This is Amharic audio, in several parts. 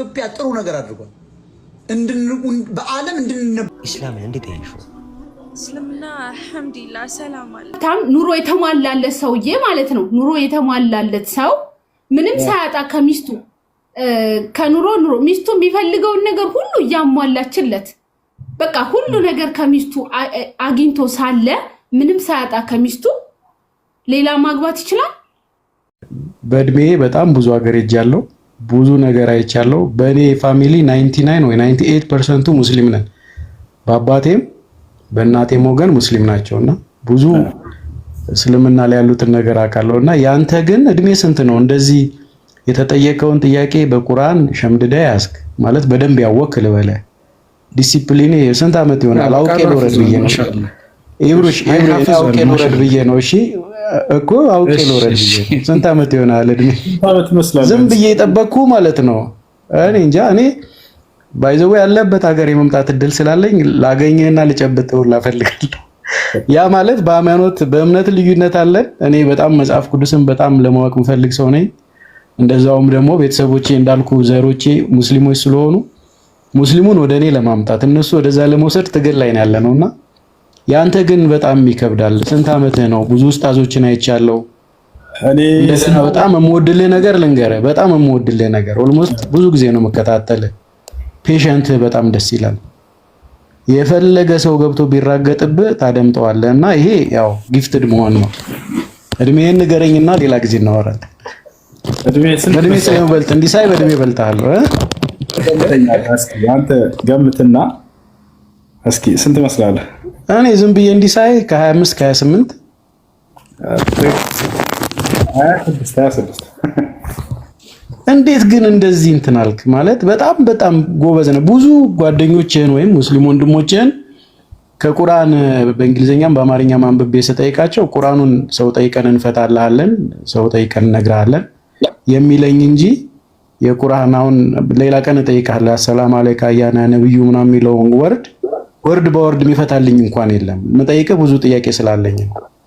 ኢትዮጵያ ጥሩ ነገር አድርጓል። በዓለም ኢስላምን እንዴት አይሹ እስልምና አልহামዱሊላህ ሰላም አለ። ኑሮ የተሟላለት ሰውዬ ማለት ነው። ኑሮ የተሟላለት ሰው ምንም ሳያጣ ከሚስቱ ከኑሮ ሚስቱ የሚፈልገውን ነገር ሁሉ ያሟላችለት በቃ ሁሉ ነገር ከሚስቱ አግኝቶ ሳለ ምንም ሳያጣ ከሚስቱ ሌላ ማግባት ይችላል። በእድሜ በጣም ብዙ ሀገር ሄጃለሁ፣ ብዙ ነገር አይቻለሁ። በእኔ ፋሚሊ 99 ወይ 98% ሙስሊም ነን። በአባቴም በእናቴም ወገን ሙስሊም ናቸውና ብዙ እስልምና ላይ ያሉትን ነገር አውቃለሁና ያንተ ግን እድሜ ስንት ነው? እንደዚህ የተጠየቀውን ጥያቄ በቁርአን ሸምድዳ ያስክ ማለት በደንብ ያወክ ልበለ ዲሲፕሊን ስንት ዓመት ይሆናል? አውቄ ልወረድ ብዬ ነው ኢብሩሽ አውቄ ልወረድ ብዬ ነው። እሺ እኮ አውቄ ልወረድ ብዬ ነው። ስንት ዓመት ይሆናል እድሜ? ዝም ብዬ የጠበቅኩ ማለት ነው። እኔ እንጃ። እኔ ባይዘው ያለበት ሀገር የመምጣት እድል ስላለኝ ላገኘህና ልጨብጥህ ላፈልጋለሁ። ያ ማለት በእምነት ልዩነት አለን። እኔ በጣም መጽሐፍ ቅዱስን በጣም ለማወቅ የምፈልግ ሰው ነኝ። እንደዛውም ደግሞ ቤተሰቦቼ እንዳልኩ ዘሮቼ ሙስሊሞች ስለሆኑ ሙስሊሙን ወደ እኔ ለማምጣት እነሱ ወደዛ ለመውሰድ ትግል ላይ ነው ያለነውና ያንተ ግን በጣም ይከብዳል። ስንት ዓመትህ ነው? ብዙ ኡስታዞችን አይቻለሁ። እንደገና በጣም የምወድልህ ነገር ልንገርህ፣ በጣም የምወድልህ ነገር ኦልሞስት ብዙ ጊዜ ነው መከታተልህ። ፔሸንትህ በጣም ደስ ይላል። የፈለገ ሰው ገብቶ ቢራገጥብህ ታደምጠዋለህ እና ይሄ ያው ጊፍትድ መሆን ነው። እድሜህን ንገረኝና ሌላ ጊዜ እናወራለን። በእድሜ ስለምበልጥ እንዲሳይ በእድሜ እበልጥሃለሁ። አንተ ገምትና እስኪ ስንት መስላለህ? እኔ ዝም ብዬ እንዲሳይ ከ25 ከ28 26 እንዴት ግን እንደዚህ እንትን አልክ? ማለት በጣም ጎበዝ ነህ። ብዙ ጓደኞችህን ወይም ሙስሊም ወንድሞችህን ከቁርአን በእንግሊዘኛም በአማርኛም አንብቤ ስጠይቃቸው ቁርአኑን ሰው ጠይቀን እንፈታልሃለን፣ ሰው ጠይቀን እነግርሃለን የሚለኝ እንጂ የቁርአን አሁን ሌላ ቀን እጠይቅሃለሁ አሰላሙ አለይካ ያ ነብዩ ምናምን የሚለውን ወርድ በወርድ የሚፈታልኝ እንኳን የለም። የምጠይቅህ ብዙ ጥያቄ ስላለኝ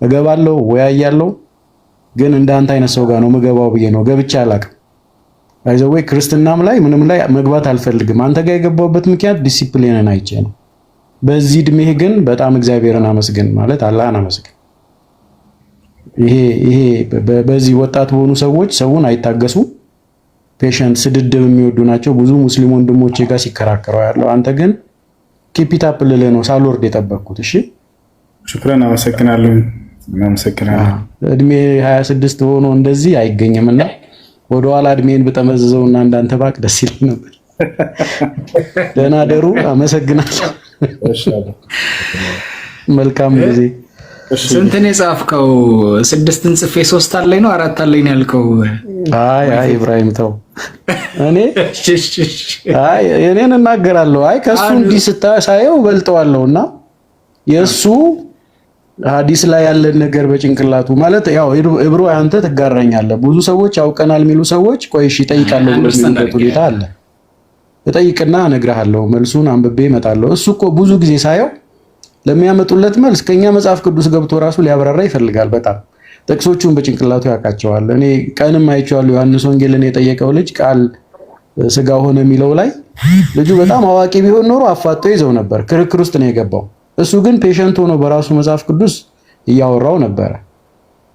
እገባለሁ ወያያለሁ፣ ግን እንዳንተ አይነት ሰው ጋር ነው የምገባው ብዬ ነው ገብቼ አላውቅም። አይዘዌ ክርስትናም ላይ ምንም ላይ መግባት አልፈልግም። አንተ ጋር የገባሁበት ምክንያት ዲሲፕሊንን አይቼ ነው። በዚህ እድሜህ ግን በጣም እግዚአብሔርን አመስግን፣ ማለት አላህን አመስግን። ይሄ በዚህ ወጣት በሆኑ ሰዎች ሰውን አይታገሱ፣ ፔሸንት ስድድብ የሚወዱ ናቸው። ብዙ ሙስሊም ወንድሞቼ ጋር ሲከራከረው ያለው አንተ ግን ኪፒት አፕ ልልህ ነው ሳልወርድ የጠበቅኩት። እሺ ሽክራን፣ አመሰግናለሁ። እድሜ 26 ሆኖ እንደዚህ አይገኝምና ወደኋላ እድሜን በተመዘዘውና እንዳንተ ባክ ደስ ይለኝ ነበር። ደህና ደሩ። አመሰግናለሁ። መልካም ጊዜ። ስንት ነው የጻፍከው? 6ን ጽፌ 3 አለኝ ነው 4 አለኝ ነው ያልከው? አይ ኢብራሂም ተው። እኔን እናገራለሁ። ከሱ እንዲህ ስታሳየው በልጠዋለሁና የሱ ሐዲስ ላይ ያለን ነገር በጭንቅላቱ ማለት ያው ኢብሮ አንተ ትጋራኛለህ። ብዙ ሰዎች ያውቀናል የሚሉ ሰዎች ቆይ እሺ እጠይቃለሁ የሚሉበት ሁኔታ አለ። እጠይቅና እነግርሃለሁ፣ መልሱን አንብቤ እመጣለሁ። እሱ እኮ ብዙ ጊዜ ሳየው ለሚያመጡለት መልስ ከኛ መጽሐፍ ቅዱስ ገብቶ ራሱ ሊያብራራ ይፈልጋል። በጣም ጥቅሶቹን በጭንቅላቱ ያውቃቸዋል። እኔ ቀንም አይቼዋለሁ። ዮሐንስ ወንጌልን የጠየቀው ልጅ ቃል ስጋ ሆነ የሚለው ላይ ልጁ በጣም አዋቂ ቢሆን ኖሮ አፋጦ ይዘው ነበር። ክርክር ውስጥ ነው የገባው። እሱ ግን ፔሸንት ሆኖ በራሱ መጽሐፍ ቅዱስ እያወራው ነበረ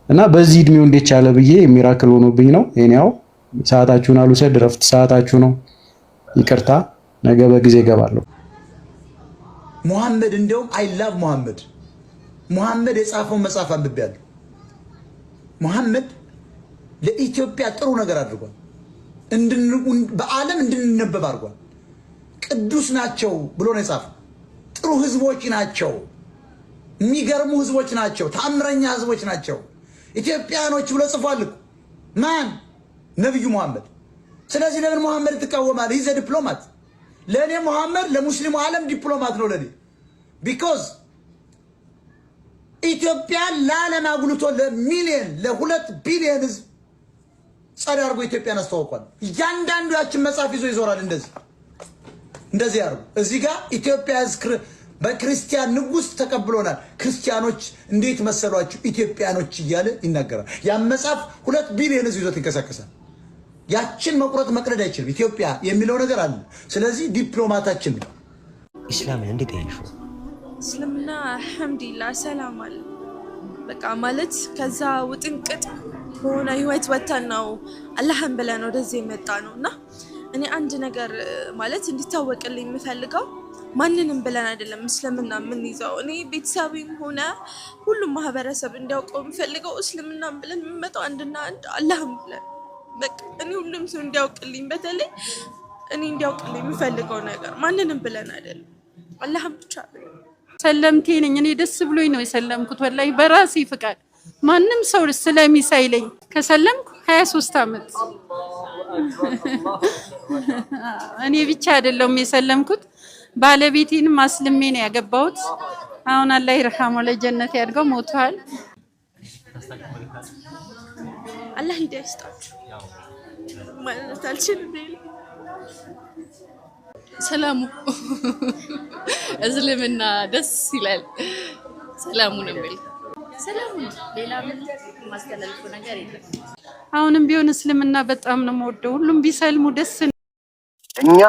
እና በዚህ እድሜው እንዴት ቻለ ብዬ ሚራክል ሆኖብኝ ነው። እኔው ሰዓታችሁን አልውሰድ፣ ረፍት ሰዓታችሁ ነው። ይቅርታ፣ ነገ በጊዜ እገባለሁ። ሙሐመድ እንደውም አይ ላቭ ሙሐመድ የጻፈውን መጽሐፍ አንብቤያለሁ። ሙሐመድ ለኢትዮጵያ ጥሩ ነገር አድርጓል። በዓለም እንድንነበብ አድርጓል። ቅዱስ ናቸው ብሎ ነው የጻፈው። ጥሩ ህዝቦች ናቸው፣ የሚገርሙ ህዝቦች ናቸው፣ ታምረኛ ህዝቦች ናቸው ኢትዮጵያኖች ብሎ ጽፏል። ማን? ነብዩ ሙሐመድ። ስለዚህ ለምን ሙሐመድ ትቃወማለህ? ይዘ ዲፕሎማት። ለኔ ሙሐመድ ለሙስሊሙ ዓለም ዲፕሎማት ነው ለኔ። ቢኮዝ ኢትዮጵያ ለዓለም አጉልቶ ለሚሊዮን ለ2 ቢሊዮን ህዝብ ጸዳ አድርጎ ኢትዮጵያን አስተዋውቋል። እያንዳንዱ ያችን መጽሐፍ ይዞ ይዞራል። እንደዚህ ያርጉ። እዚህ ጋር ኢትዮጵያ በክርስቲያን ንጉስ ተቀብሎናል። ክርስቲያኖች እንዴት መሰሏችሁ ኢትዮጵያኖች እያለ ይናገራል። ያ መጽሐፍ 2 ቢሊዮን ህዝብ ይዞት ይንቀሳቀሳል። ያችን መቁረጥ መቅደድ አይችልም። ኢትዮጵያ የሚለው ነገር አለ። ስለዚህ ዲፕሎማታችን ነው። ኢስላምን እንዴት ያይሹ? እስልምና አልሐምዱሊላህ ሰላም አለ። በቃ ማለት ከዛ ውጥንቅጥ በሆነ ህይወት ወተን ነው አላህን ብለን ወደዚህ የመጣ ነው እና እኔ አንድ ነገር ማለት እንዲታወቅልኝ የምፈልገው ማንንም ብለን አይደለም እስልምና የምንይዘው። እኔ ቤተሰብም ሆነ ሁሉም ማህበረሰብ እንዲያውቀው የምፈልገው እስልምናን ብለን የምንመጣው አንድና አንድ አላህን ብለን በቃ እኔ ሁሉም ሰው እንዲያውቅልኝ፣ በተለይ እኔ እንዲያውቅልኝ የምፈልገው ነገር ማንንም ብለን አይደለም አላህን ብቻ ብለን። ሰለምቴ ነኝ እኔ ደስ ብሎኝ ነው የሰለምኩት። ወላሂ በራሴ ፍቃድ ማንም ሰው ስለሚሳይለኝ ከሰለምኩ 23 ዓመት እኔ ብቻ አይደለም የሰለምኩት ባለቤቴንም አስልሜ ነው ያገባሁት። አሁን አላህ ይርሐመው ለጀነት ያድርገው፣ ሞቷል። አላህ ሂዳያ ይስጣችሁ ማለት አልችልም። ሰላሙ እስልምና ደስ ይላል። ሰላሙ ነው የሚል ሰላሙ ሌላ ምን ማስተላለፉ ነገር የለም። አሁንም ቢሆን እስልምና በጣም ነው የምወደው። ሁሉም ቢሰልሙ ደስ ነው። እኛ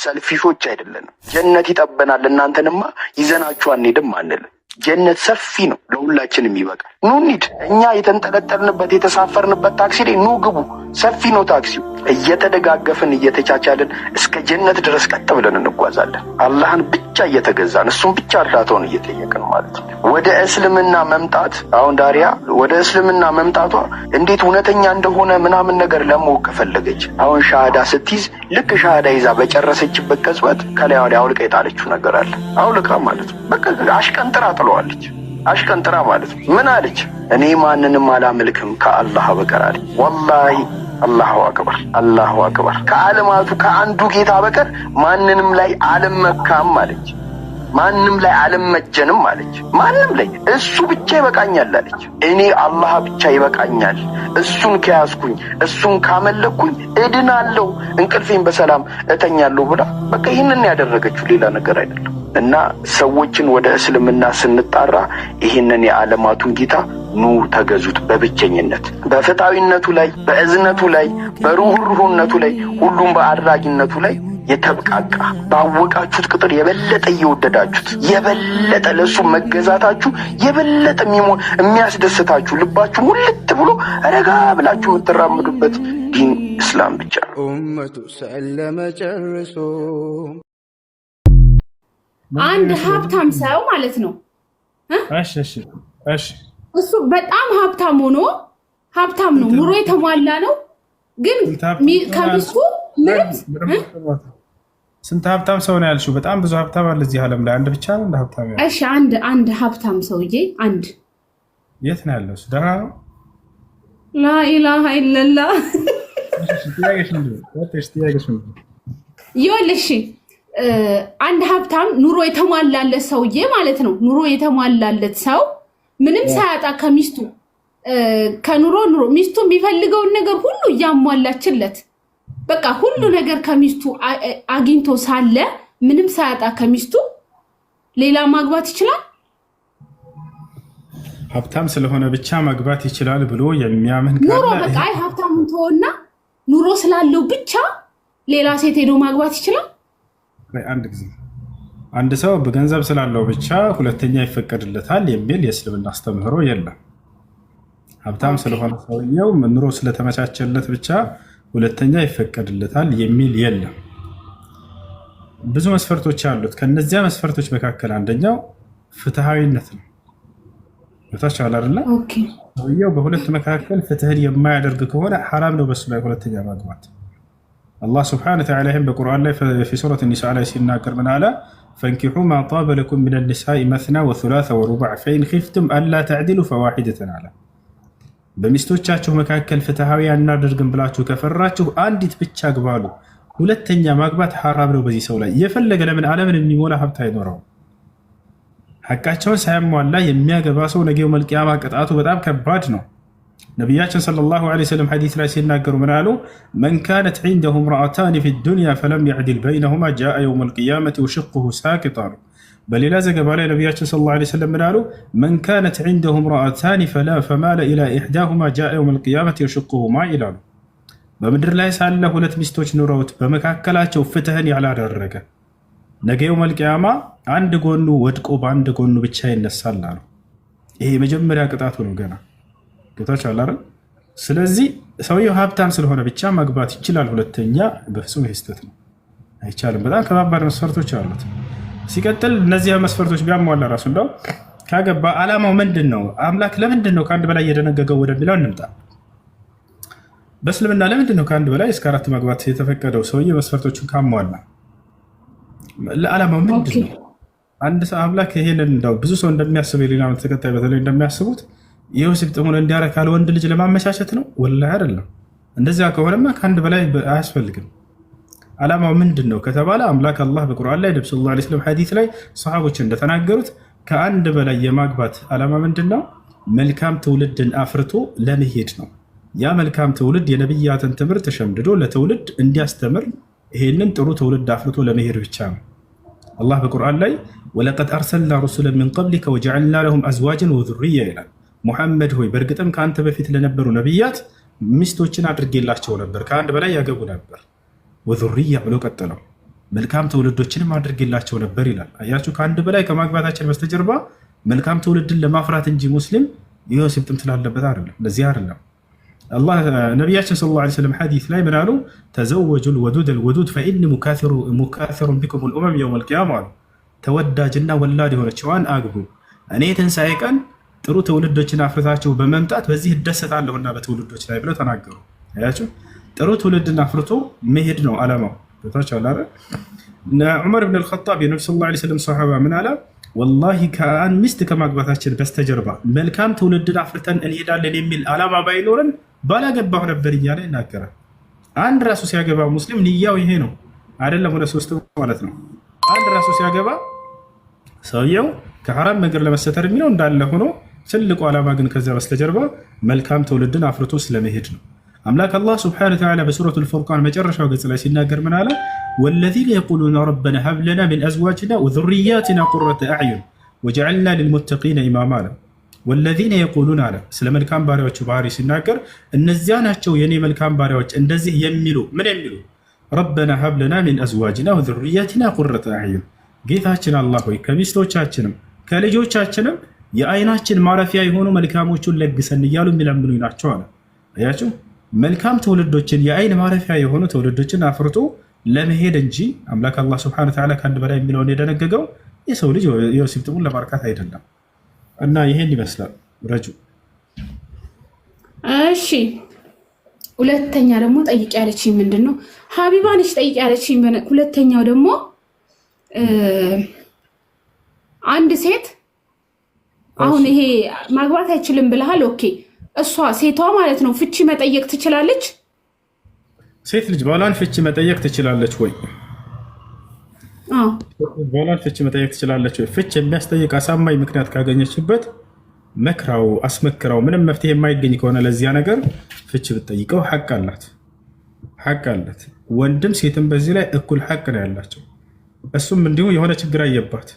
ሰልፊሾች አይደለንም። ጀነት ይጠበናል። እናንተንማ ይዘናችሁ አንሄድም አንል። ጀነት ሰፊ ነው፣ ለሁላችንም ይበቃል። ኑ እንሂድ። እኛ የተንጠለጠልንበት የተሳፈርንበት ታክሲ ላይ ኑ ግቡ። ሰፊ ነው ታክሲው። እየተደጋገፍን እየተቻቻልን እስከ ጀነት ድረስ ቀጥ ብለን እንጓዛለን። አላህን ብቻ እየተገዛን እሱን ብቻ እርዳታውን እየጠየቅን ማለት ነው። ወደ እስልምና መምጣት አሁን ዳሪያ ወደ እስልምና መምጣቷ እንዴት እውነተኛ እንደሆነ ምናምን ነገር ለማወቅ ከፈለገች አሁን ሻሃዳ ስትይዝ ልክ ሻሃዳ ይዛ በጨረሰችበት ቅጽበት ከላይዋ ላይ አውልቃ የጣለችው ነገር አለ። አውልቃ ማለት ነው በቃ አሽቀንጥራ ጥለዋለች። አሽቀንጥራ ማለት ነው ምን አለች? እኔ ማንንም አላመልክም ከአላህ በቀር አለች። ወላሂ አላሁ አክበር አላሁ አክበር። ከዓለማቱ ከአንዱ ጌታ በቀር ማንንም ላይ አልመካም አለች። ማንም ላይ አልመጀንም አለች። ማንም ላይ እሱ ብቻ ይበቃኛል አለች። እኔ አላህ ብቻ ይበቃኛል፣ እሱን ከያዝኩኝ እሱን ካመለኩኝ እድናለሁ፣ እንቅልፌን በሰላም እተኛለሁ ብላ በቃ ይህንን ያደረገችው ሌላ ነገር አይደለም። እና ሰዎችን ወደ እስልምና ስንጣራ ይህንን የዓለማቱን ጌታ ኑ ተገዙት፣ በብቸኝነት በፍትሃዊነቱ ላይ በእዝነቱ ላይ በሩህሩህነቱ ላይ ሁሉም በአድራጊነቱ ላይ የተብቃቃ ባወቃችሁት ቁጥር የበለጠ እየወደዳችሁት የበለጠ ለሱ መገዛታችሁ የበለጠ የሚያስደስታችሁ ልባችሁ ሁለት ብሎ ረጋ ብላችሁ የምትራመዱበት ዲን እስላም ብቻ ነው። ኡመቱ ሰለመ ጨርሶ አንድ ሀብታም ሰው ማለት ነው። እሺ እሱ በጣም ሀብታም ሆኖ ሀብታም ነው፣ ኑሮ የተሟላ ነው። ግን ከሚስቱ ስንት ሀብታም ሰው ነው ያልሽው? በጣም ብዙ ሀብታም አለ እዚህ ዓለም ላይ። አንድ ብቻ ነው እንደ ሀብታም ያለው? እሺ አንድ ሀብታም ሰውዬ አንድ። የት ነው ያለው? ደህና ነው? ላኢላሃ ኢለላህ። ይኸውልሽ አንድ ሀብታም ኑሮ የተሟላለት ሰውዬ ማለት ነው። ኑሮ የተሟላለት ሰው ምንም ሳያጣ ከሚስቱ ከኑሮ ሚስቱ የሚፈልገውን ነገር ሁሉ እያሟላችለት በቃ ሁሉ ነገር ከሚስቱ አግኝቶ ሳለ ምንም ሳያጣ ከሚስቱ ሌላ ማግባት ይችላል? ሀብታም ስለሆነ ብቻ ማግባት ይችላል ብሎ የሚያምን ካለ ኑሮ በቃ ሀብታሙን ተወና ኑሮ ስላለው ብቻ ሌላ ሴት ሄዶ ማግባት ይችላል? አንድ ጊዜ አንድ ሰው በገንዘብ ስላለው ብቻ ሁለተኛ ይፈቀድለታል የሚል የእስልምና አስተምህሮ የለም። ሀብታም ስለሆነ ሰውየው ኑሮ ስለተመቻቸለት ብቻ ሁለተኛ ይፈቀድለታል የሚል የለም። ብዙ መስፈርቶች አሉት። ከነዚያ መስፈርቶች መካከል አንደኛው ፍትሃዊነት ነው። ወታቻለ አይደለ? ሰውየው በሁለት መካከል ፍትህን የማያደርግ ከሆነ ሐራም ነው በሱ ላይ ሁለተኛ ማግባት። አላህ ስብሐነሁ ወተዓላ ይህም በቁርአን ላይ في سورة النساء ላይ ሲናገር ምን አለ? فانكحوا ما طاب لكم من النساء مثنى وثلاث ورباع فإن خفتم ألا تعدلوا فواحدة አለ። በሚስቶቻችሁ መካከል ፍትሃዊ እናደርግም ብላችሁ ከፈራችሁ አንዲት ብቻ ግባሉ። ሁለተኛ ማግባት ሐራም ነው በዚህ ሰው ላይ። የፈለገ ለምን ዓለምን የሚሞላ ሀብት አይኖረው ሐቃቸውን ሳያሟላ የሚያገባ ሰው ነገው መልቂያማ ቅጣቱ በጣም ከባድ ነው። ነቢያችን ሰለላሁ ዐለይሂ ወሰለም ሐዲስ ላይ ሲናገሩ ምን አሉ? መን ካነት ዒንደሁ እምረአታን ፊ ዱንያ ፈለም የዕድል በይነሁማ ጃአ የውመል ቂያመቲ ወሽቁሁ ሳቂጣ። በሌላ ዘገባ ላይ ነቢያችን ሰለላሁ ዐለይሂ ወሰለም ምን አሉ? መን ካነት ዒንደሁ እምረአታን ፈማለ ኢላ ኢሕዳሁማ ጃአ የውመል ቂያመቲ ወሽቁሁማ ይላሉ። በምድር ላይ ሳለ ሁለት ሚስቶች ኑረውት በመካከላቸው ፍትህን ያላደረገ ነገ የውመል ቂያማ አንድ ጎኑ ወድቆ በአንድ ጎኑ ብቻ ይነሳል አሉ። ይሄ የመጀመሪያ ቅጣቱ ነው። ገና ጌታች አላረ። ስለዚህ ሰውየው ሀብታም ስለሆነ ብቻ ማግባት ይችላል። ሁለተኛ በፍጹም ይህ ስህተት ነው፣ አይቻልም። በጣም ከባባድ መስፈርቶች አሉት። ሲቀጥል እነዚህ መስፈርቶች ቢያሟላ ራሱ እንደው ካገባ ዓላማው ምንድን ነው? አምላክ ለምንድን ነው ከአንድ በላይ እየደነገገው ወደሚለው እንምጣ። በእስልምና ለምንድን ነው ከአንድ በላይ እስከ 4 ማግባት የተፈቀደው? ሰውዬ መስፈርቶችን ካሟላ ለዓላማው ምንድን ነው? አንድ ሰው አምላክ ይሄንን እንደው ብዙ ሰው እንደሚያስበው የሌላ እምነት ተከታይ በተለይ እንደሚያስቡት የወሲብ ጥሙን እንዲያረካ ለወንድ ልጅ ለማመቻቸት ነው። ወላሂ አይደለም። እንደዚያ ከሆነማ ከአንድ በላይ አያስፈልግም። ዓላማው ምንድን ነው ከተባለ አምላክ አላህ በቁርአን ላይ ነብዩ ሰለላሁ ዐለይሂ ወሰለም ሐዲስ ላይ ሰሃቦች እንደተናገሩት ከአንድ በላይ የማግባት ዓላማ ምንድን ነው? መልካም ትውልድን አፍርቶ ለመሄድ ነው። ያ መልካም ትውልድ የነብያትን ትምህርት ተሸምድዶ ለትውልድ እንዲያስተምር ይሄንን ጥሩ ትውልድ አፍርቶ ለመሄድ ብቻ ነው። አላህ በቁርአን ላይ ወለቀድ አርሰልና ሩሱለን ሚን ቀብሊከ ወጀዐልና ለሁም አዝዋጅን ወዙርያ ይላል። ሙሐመድ ሆይ በእርግጥም ከአንተ በፊት ለነበሩ ነብያት ሚስቶችን አድርጌላቸው ነበር፣ ከአንድ በላይ ያገቡ ነበር። ወዙርያ ብሎ ቀጠለው መልካም ትውልዶችንም አድርጌላቸው ነበር ይላል። አያችሁ፣ ከአንድ በላይ ከማግባታችን በስተጀርባ መልካም ትውልድን ለማፍራት እንጂ ሙስሊም የወሲብ ጥም ስላለበት አይደለም። ለዚህ አይደለም አላህ ነቢያችን ሰለላሁ ዐለይሂ ወሰለም ሐዲስ ላይ ምን አሉ? ተዘወጁል ወዱደል ወዱድ ፈኢኒ ሙካሲሩን ቢኩሙል ኡመም የውመል ቂያማ አሉ። ተወዳጅና ወላድ የሆነችዋን አግቡ፣ እኔ ትንሣኤ ቀን ጥሩ ትውልዶችን አፍርታቸው በመምጣት በዚህ እደሰታለሁና በትውልዶች ላይ ብለው ተናገሩ። አያችሁ፣ ጥሩ ትውልድን አፍርቶ መሄድ ነው ዓላማው። ዑመር ብን አልኸጣብ የነብዩ ሰለላሁ ዐለይሂ ወሰለም ሰሃባ ምን አለ? ወላሂ ከአንድ ሚስት ከማግባታችን በስተጀርባ መልካም ትውልድን አፍርተን እንሄዳለን የሚል ዓላማ ባይኖረን ባላገባሁ ነበር እያለ ይናገራል። አንድ ራሱ ሲያገባ ሙስሊም ንያው ይሄ ነው አይደለም፣ ወደ 3 ማለት ነው። አንድ ራሱ ሲያገባ ሰውየው ከሐራም ነገር ለመሰተር የሚለው እንዳለ ሆኖ ትልቁ ዓላማ ግን ከዚያ በስተጀርባ መልካም ትውልድን አፍርቶ ስለመሄድ ነው። አምላክ አላህ ሱብሓነሁ ወተዓላ በሱረቱል ፉርቃን መጨረሻው ገጽ ላይ ሲናገር ምን አለ? ወለዚነ የቁሉነ ረበና ሀብ ለና ሚን አዝዋጅና ወዙርያቲና ቁረተ አዕዩን ወጀዐልና ሊልሙተቂነ ኢማማ አለ። ወለዚነ የቁሉን አለ ስለ መልካም ባሪያዎቹ ባህሪ ሲናገር እነዚያ ናቸው የኔ መልካም ባሪያዎች እንደዚህ የሚሉ ምን የሚሉ? ረበና ሀብ ለና ሚን አዝዋጅና ወዙርያቲና ቁረተ አዕዩን፣ ጌታችን አላህ ሆይ ከሚስቶቻችንም ከልጆቻችንም የአይናችን ማረፊያ የሆኑ መልካሞቹን ለግሰን እያሉ የሚለምኑ ናቸው አለ። አያችሁ፣ መልካም ትውልዶችን የአይን ማረፊያ የሆኑ ትውልዶችን አፍርቶ ለመሄድ እንጂ አምላክ አላህ ሱብሓነሁ ወተዓላ ከአንድ በላይ የሚለውን የደነገገው የሰው ልጅ የወሲብ ጥሙን ለማርካት አይደለም። እና ይሄን ይመስላል ረጁ። እሺ፣ ሁለተኛ ደግሞ ጠይቅ ያለችኝ ምንድን ነው? ሀቢባ ነች ጠይቅ ያለችኝ። ሁለተኛው ደግሞ አንድ ሴት አሁን ይሄ ማግባት አይችልም ብለሃል። ኦኬ፣ እሷ ሴቷ ማለት ነው ፍቺ መጠየቅ ትችላለች? ሴት ልጅ ባሏን ፍቺ መጠየቅ ትችላለች ወይ? ባሏን ፍቺ መጠየቅ ትችላለች ወይ? ፍቺ የሚያስጠይቅ አሳማኝ ምክንያት ካገኘችበት መክራው አስመክራው ምንም መፍትሄ የማይገኝ ከሆነ ለዚያ ነገር ፍቺ ብትጠይቀው ሐቅ አላት፣ ሐቅ አላት። ወንድም ሴትም በዚህ ላይ እኩል ሐቅ ነው ያላቸው። እሱም እንዲሁ የሆነ ችግር አየባት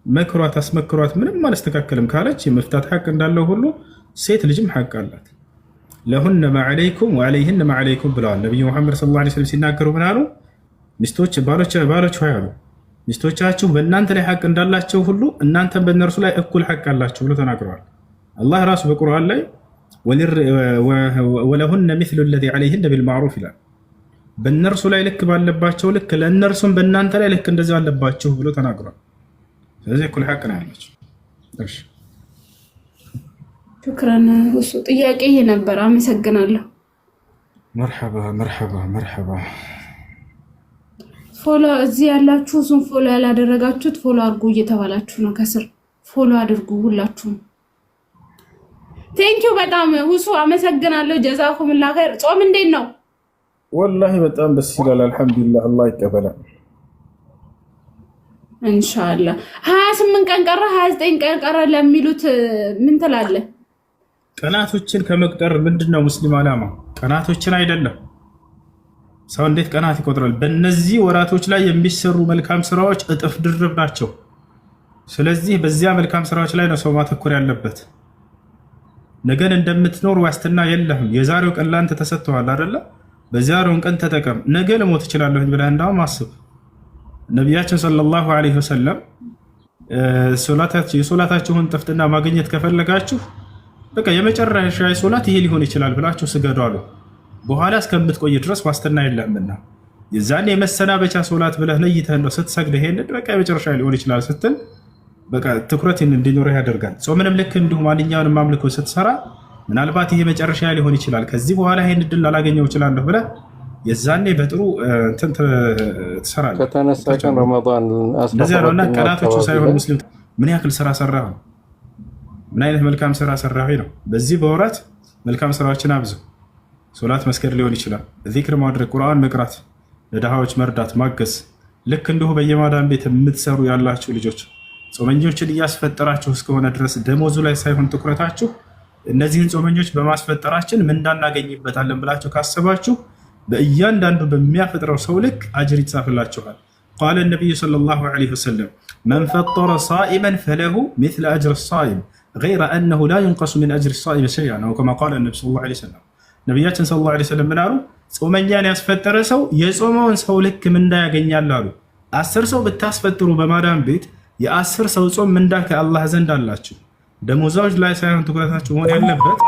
መክሯት አስመክሯት ምንም አልስተካከልም ካለች የመፍታት ሐቅ እንዳለው ሁሉ ሴት ልጅም ሐቅ አላት። ለሁነ ማዕለይኩም ወዐለይህነ ማዕለይኩም ብለዋል ነቢዩ ሙሐመድ ሰለላሁ ዐለይሂ ወሰለም ሲናገሩ ምን አሉ? ሚስቶች ባሎች ሆይ አሉ ሚስቶቻችሁ በእናንተ ላይ ሐቅ እንዳላቸው ሁሉ እናንተም በእነርሱ ላይ እኩል ሐቅ አላቸው ብሎ ተናግረዋል። አላህ ራሱ በቁርአን ላይ ወለሁነ ሚስሉ ለዚ ዐለይህነ ቢልማዕሩፍ ይላል። በእነርሱ ላይ ልክ ባለባቸው ልክ ለእነርሱም በእናንተ ላይ ልክ እንደዚያ አለባቸው ብሎ ተናግሯል። ስለዚህ እኩል ሐቅ ነው ያላቸው። እሺ ሹክራን። እሱ ጥያቄ ይሄ ነበር። አመሰግናለሁ። መርሐባ መርሐባ መርሐባ። ፎሎ እዚህ ያላችሁ እሱን ፎሎ ያላደረጋችሁት ፎሎ አድርጉ እየተባላችሁ ነው። ከስር ፎሎ አድርጉ ሁላችሁም። ቴንኪው በጣም ሁሱ አመሰግናለሁ። ጀዛኩሙላህ ኸይር። ጾም እንዴት ነው? ወላሂ በጣም ደስ ይላል። አልሐምዱሊላህ አላህ ይቀበላል። ኢንሻአላህ 28 ቀን ቀረ 29 ቀን ቀረ ለሚሉት ምን ትላለህ? ቀናቶችን ከመቁጠር ምንድነው ሙስሊም ዓላማ? ቀናቶችን አይደለም። ሰው እንዴት ቀናት ይቆጥራል? በእነዚህ ወራቶች ላይ የሚሰሩ መልካም ስራዎች እጥፍ ድርብ ናቸው። ስለዚህ በዚያ መልካም ስራዎች ላይ ነው ሰው ማተኮር ያለበት። ነገን እንደምትኖር ዋስትና የለህም። የዛሬው ቀን ላንተ ተሰጥቷል አይደለ? በዛሬውን ቀን ተጠቀም። ነገ ልሞት እችላለሁ ብለህ እንዳውም አስብ። ነቢያችን ሰለላሁ ዐለይሂ ወሰለም የሶላታችሁን ጥፍጥና ማግኘት ከፈለጋችሁ በቃ የመጨረሻ ሶላት ይሄ ሊሆን ይችላል ብላችሁ ስገዱ አሉ። በኋላ እስከምትቆይ ድረስ ዋስትና የለምና የዛኔ የመሰናበቻ ሶላት ብለህ ለይተህ ነው ስትሰግድ ይሄን በቃ የመጨረሻ ሊሆን ይችላል ስትል በቃ ትኩረት እንዲኖርህ ያደርጋል። ጾምንም ልክ እንዲሁ ማንኛውንም አምልኮ ስትሰራ ምናልባት ይሄ መጨረሻ ሊሆን ይችላል ከዚህ በኋላ ይሄን እድል ላላገኘው እችላለሁ ብለህ የዛኔ በጥሩ እንትን ትሰራለህ። ከተነሳ ቀን ረመዳን እንደዚያ ነውና ቀናቶቹ ሳይሆን ሙስሊም ምን ያክል ስራ ሰራህ ነው፣ ምን አይነት መልካም ስራ ሰራህ ነው። በዚህ በወራት መልካም ስራዎችን አብዙ። ሶላት መስገድ ሊሆን ይችላል፣ ዚክር ማድረግ፣ ቁርአን መቅራት፣ ለድሃዎች መርዳት፣ ማገዝ። ልክ እንዲሁ በየማዳን ቤት የምትሰሩ ያላችሁ ልጆች ጾመኞችን እያስፈጠራችሁ እስከሆነ ድረስ ደሞዙ ላይ ሳይሆን ትኩረታችሁ እነዚህን ጾመኞች በማስፈጠራችን ምን እንዳናገኝበታለን ብላችሁ ካሰባችሁ በእያንዳንዱ በሚያፈጥረው ሰው ልክ አጅር ይጻፍላችኋል። ቃለ ነቢዩ ሰለላሁ ዐለይሂ ወሰለም መን ፈጠረ ሳኢመን ፈለሁ ሚስለ አጅር ሳኢም ገይረ አነሁ ላ ዩንቀሱ ሚን አጅር ሳኢም ሸይአን ነው ከማ ቃለ ነቢ ሰለላሁ ዐለይሂ ወሰለም። ነቢያችን ሰለላሁ ዐለይሂ ወሰለም ምን አሉ? ጾመኛን ያስፈጠረ ሰው የጾመውን ሰው ልክ ምንዳ ያገኛል አሉ። 10 ሰው ብታስፈጥሩ በማዳን ቤት የ10 ሰው ጾም ምንዳ ከአላህ ዘንድ አላችሁ። ደሞዛዎች ላይ ሳይሆን ትኩረታችሁ መሆን ያለበት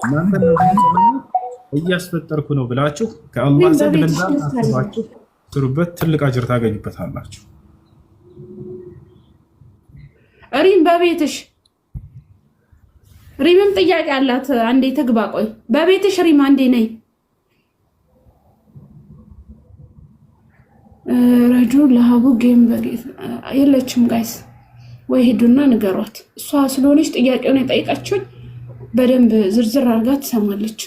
እናንተ እያስፈጠርኩ ነው ብላችሁ ከአላህ ዘንድ ምንዳ ታስባችሁ ስሩበት፣ ትልቅ አጅር ታገኙበታላችሁ። ሪም በቤትሽ ሪምም ጥያቄ አላት። አንዴ ትግባ። ቆይ በቤትሽ ሪም አንዴ ነይ። ረጁ ለሀቡ ጌም በጌት የለችም ጋይስ፣ ወይ ሄዱና ንገሯት። እሷ ስለሆነች ጥያቄውን የጠይቃችሁኝ በደንብ ዝርዝር አድርጋ ትሰማለች።